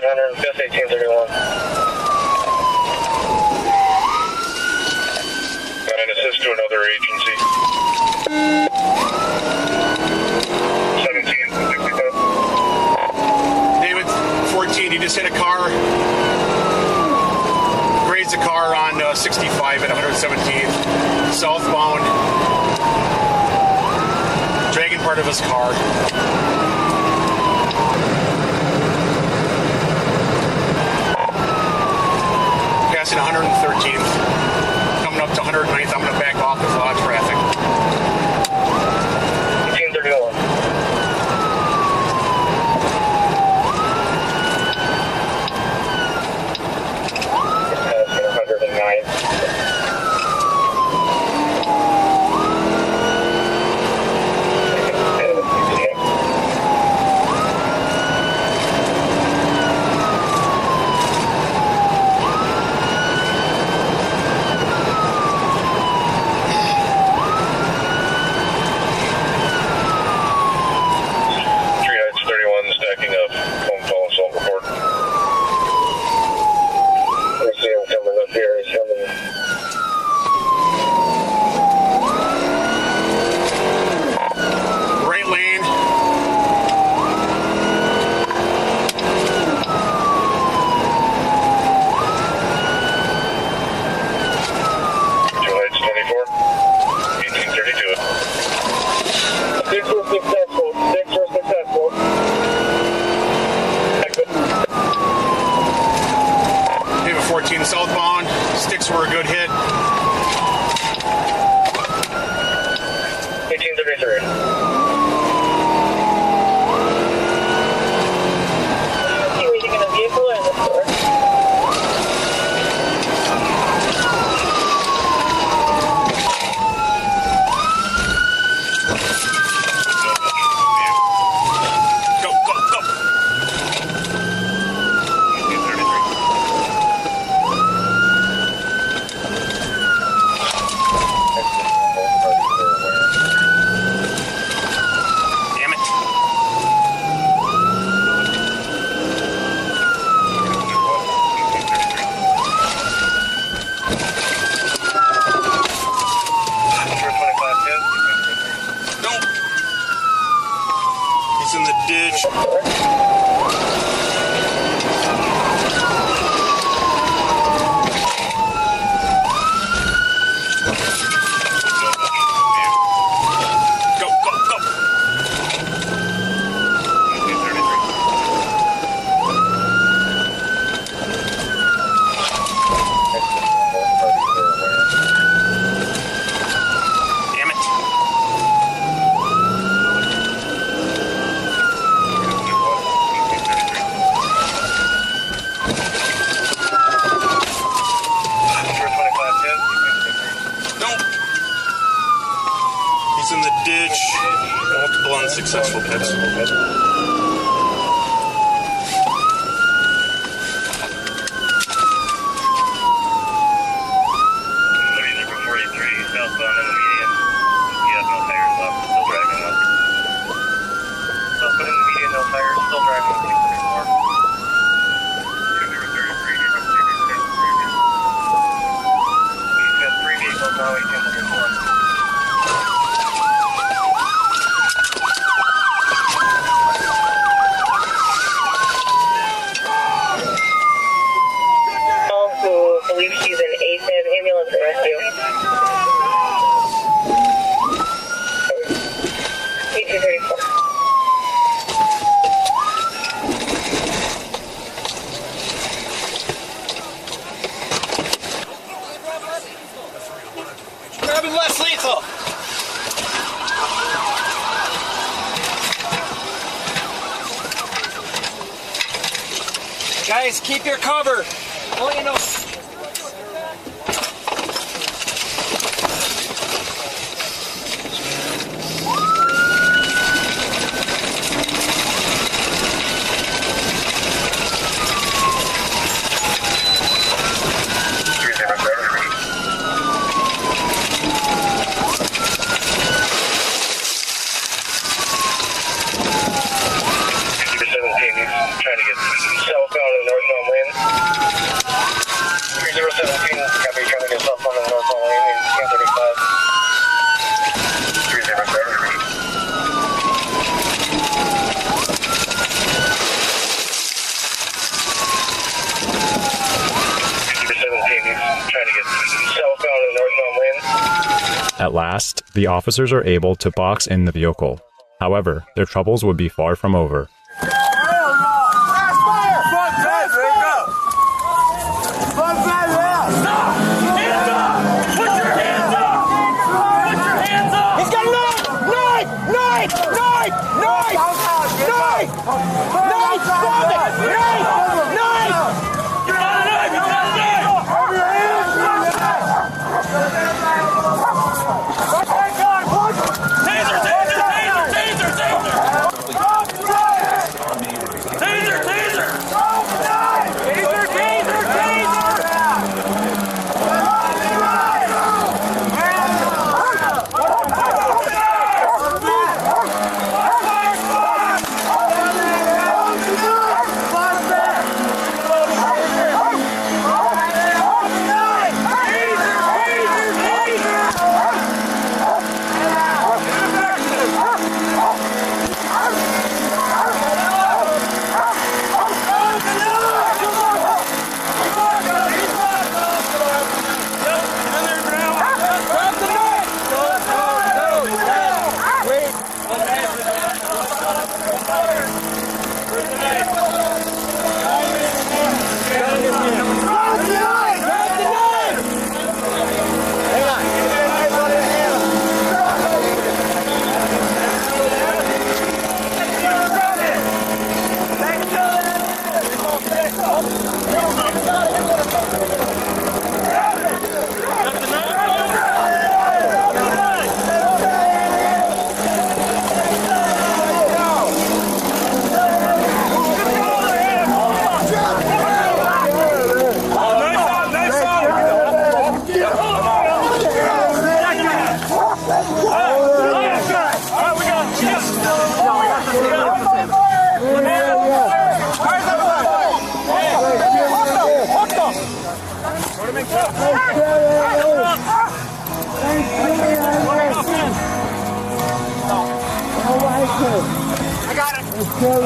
700, just 1831. Got an assist to another agency. 1765. David, 14, you just hit a car. Grazed a car on 65 at 117th, southbound. Dragging part of his car. Passing 113th. Coming up to 109th, I'm going to back off. There's a lot of traffic. 1831. Passing 109. Southbound, sticks were a good hit. 1833. Are you waiting in a vehicle or in the store? Go, go, go. 1833. Nope. He's in the ditch. Go, go, go. 1833. Damn it. Nope. He's in the ditch. Multiple unsuccessful hits. Southbound in the median. You have no tires left, still driving up. Southbound in the median, no tires, still driving up. 1834. He's got 3 vehicles now, 1834. Who believes she's an AFib ambulance and rescue. 1834. Grab him less lethal. Guys, keep your cover. Oh, you know. Trying to get himself out of At last, the officers are able to box in the vehicle. However, their troubles would be far from over.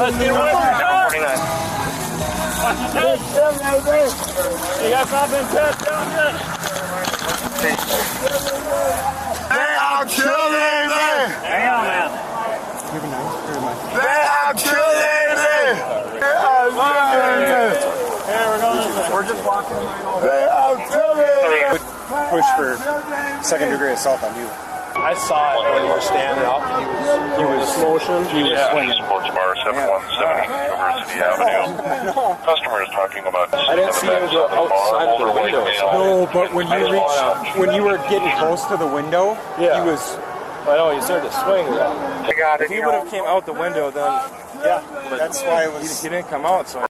Let's get away from the car. 49. You got something to down here? They are killing me! Hang on, man. They are killing me! They are killing me! Here, we're going this way. We're just walking right over. They are killing me! Push for second degree assault on you. I saw it when you were standing up. He was motion. He was swinging. Sports Bar 717 University Avenue. Customer is talking about. I didn't see him go outside of the window. No, but when you were getting close to the window, Yeah. he was. I know, he started to swing. I got it. If he would have came out the window, then yeah, that's why it was. He didn't come out, so.